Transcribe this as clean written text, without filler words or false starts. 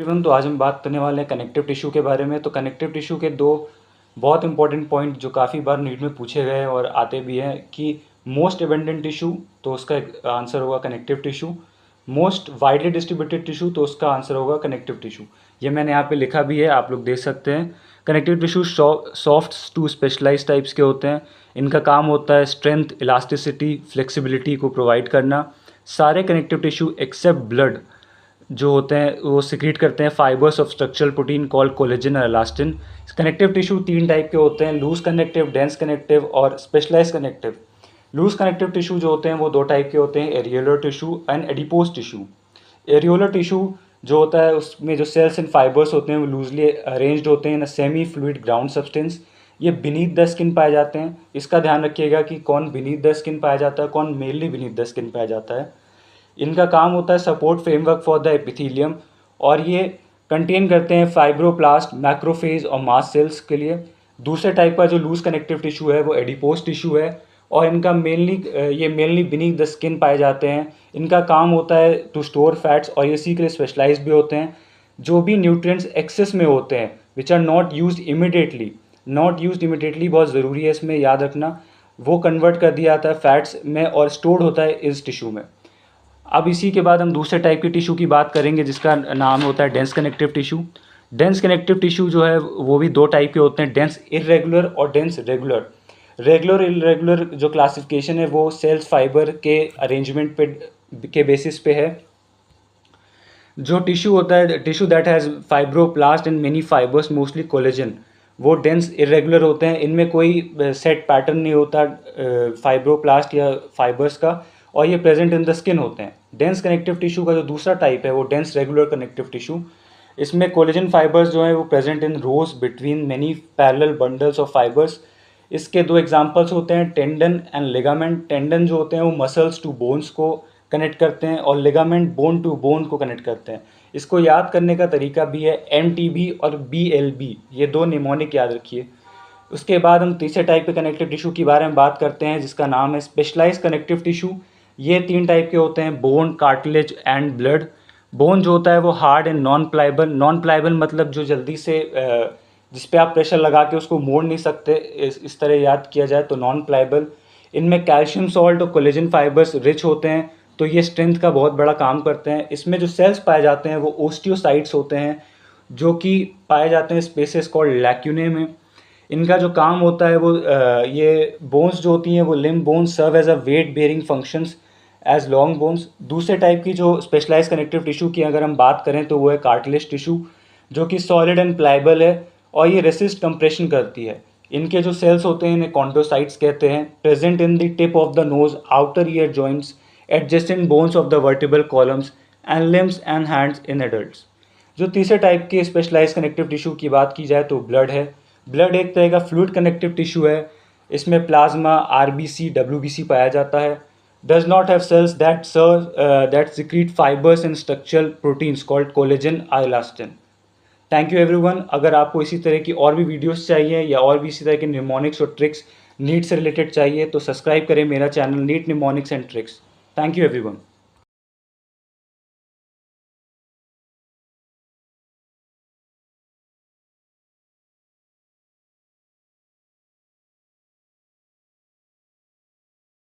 Everyone, तो आज हम बात करने वाले हैं कनेक्टिव टिश्यू के बारे में। तो कनेक्टिव टिश्यू के दो बहुत इंपॉर्टेंट पॉइंट जो काफ़ी बार नीट में पूछे गए हैं और आते भी हैं कि मोस्ट एबंडेंट टिश्यू, तो उसका आंसर होगा connective tissue. Most widely distributed tissue, तो उसका आंसर होगा कनेक्टिव टिश्यू। ये मैंने यहाँ पे लिखा भी है, आप लोग देख सकते हैं। Connective tissue soft to specialise types के होते हैं। इनका काम होता है स्ट्रेंथ, इलास्टिसिटी, फ्लेक्सिबिलिटी को प्रोवाइड करना। सारे कनेक्टिव टिश्यू एक्सेप्ट ब्लड जो होते हैं वो सिक्रीट करते हैं fibres of structural protein called collagen और इलास्टिन। कनेक्टिव टिश्यू तीन टाइप के होते हैं, लूज कनेक्टिव, डेंस कनेक्टिव और specialise connective. Loose connective tissue जो होते हैं वो दो टाइप के होते हैं, areolar tissue and adipose tissue. Areolar tissue जो होता है उसमें जो सेल्स एंड फाइबर्स होते हैं वो लूजली अरेंज्ड होते हैं in a semi fluid ground substance. ये बीनीथ द स्किन पाए जाते हैं। इसका ध्यान रखिएगा कि कौन बीनीथ द स्किन पाया जाता है, कौन मेनली बीनीथ द स्किन पाया जाता है। इनका काम होता है support framework for the epithelium, और ये कंटेन करते हैं फाइब्रोप्लास्ट, मैक्रोफेज और मास्ट सेल्स के लिए। दूसरे टाइप का जो लूज कनेक्टिव टिश्यू है वो एडिपोज टिश्यू है, और इनका मेनली बीनीथ द स्किन पाए जाते हैं। इनका काम होता है टू स्टोर फैट्स, और ये इसी के लिए स्पेशलाइज भी होते हैं। जो भी न्यूट्रिएंट्स एक्सेस में होते हैं which are not used immediately, बहुत ज़रूरी है इसमें याद रखना, वो कन्वर्ट कर दिया जाता है फैट्स में और स्टोर्ड होता है इस टिश्यू में। अब इसी के बाद हम दूसरे टाइप के टिश्यू की बात करेंगे जिसका नाम होता है dense connective tissue. Dense connective tissue जो है वो भी दो टाइप के होते हैं, डेंस इरेगुलर और डेंस रेगुलर। रेगुलर इरेगुलर जो क्लासिफिकेशन है वो सेल्स फाइबर के अरेंजमेंट पे के बेसिस पे है। जो टिश्यू होता है, tissue that has fibroblast and many fibres mostly collagen, वो डेंस इरेगुलर होते हैं। इनमें कोई सेट पैटर्न नहीं होता फाइब्रोप्लास्ट या फाइबर्स का, और ये प्रेजेंट इन द स्किन होते हैं। डेंस कनेक्टिव टिश्यू का जो दूसरा टाइप है वो डेंस रेगुलर कनेक्टिव टिश्यू। इसमें कोलेजन फाइबर्स जो हैं वो present in rows between many parallel bundles of fibres. इसके दो एग्जांपल्स होते हैं, टेंडन एंड लिगामेंट। टेंडन जो होते हैं वो मसल्स टू बोन्स को कनेक्ट करते हैं, और लिगामेंट बोन टू बोन को कनेक्ट करते हैं। इसको याद करने का तरीका भी है MTB और BLB, ये दो निमोनिक याद रखिए। उसके बाद हम तीसरे टाइप के कनेक्टिव टिश्यू के बारे में बात करते हैं जिसका नाम है स्पेशलाइज कनेक्टिव टिश्यू। ये तीन टाइप के होते हैं, bone, cartilage and blood. Bone जो होता है वो hard and non pliable. Non pliable मतलब जो जल्दी से जिस पे आप प्रेशर लगा के उसको मोड़ नहीं सकते, इस तरह याद किया जाए तो नॉन प्लाइबल। इनमें कैल्शियम सॉल्ट और कोलेजन फाइबर्स रिच होते हैं, तो ये स्ट्रेंथ का बहुत बड़ा काम करते हैं। इसमें जो सेल्स पाए जाते हैं वो ओस्टियोसाइट्स होते हैं, जो कि पाए जाते हैं स्पेसेस कॉल्ड लैक्यूने में। इनका जो काम होता है वो ये बोन्स जो होती हैं वो limb bones serve as a weight bearing functions as long bones. दूसरे टाइप की जो स्पेशलाइज कनेक्टिव टिश्यू की अगर हम बात करें तो वो है कार्टिलेज टिश्यू, जो कि सॉलिड एंड प्लाइबल है और ये रेसिस्ट कंप्रेशन करती है। इनके जो सेल्स होते हैं इन्हें कॉन्ड्रोसाइट्स कहते हैं, present in the tip of the nose, outer ear joints, adjacent bones of the vertebral columns and limbs and hands in adults. जो तीसरे टाइप के स्पेशलाइज कनेक्टिव टिश्यू की बात की जाए तो ब्लड है। ब्लड एक तरह का फ्लूइड कनेक्टिव टिश्यू है। इसमें प्लाज्मा, RBC, WBC पाया जाता है। Does not have cells that secrete fibres and structural proteins called collagen और इलास्टिन। Thank you everyone. अगर आपको इसी तरह की और भी वीडियोस चाहिए या और भी इसी तरह के निमोनिक्स और ट्रिक्स नीट से रिलेटेड चाहिए तो सब्सक्राइब करें मेरा channel NEET mnemonics and tricks. Thank you everyone.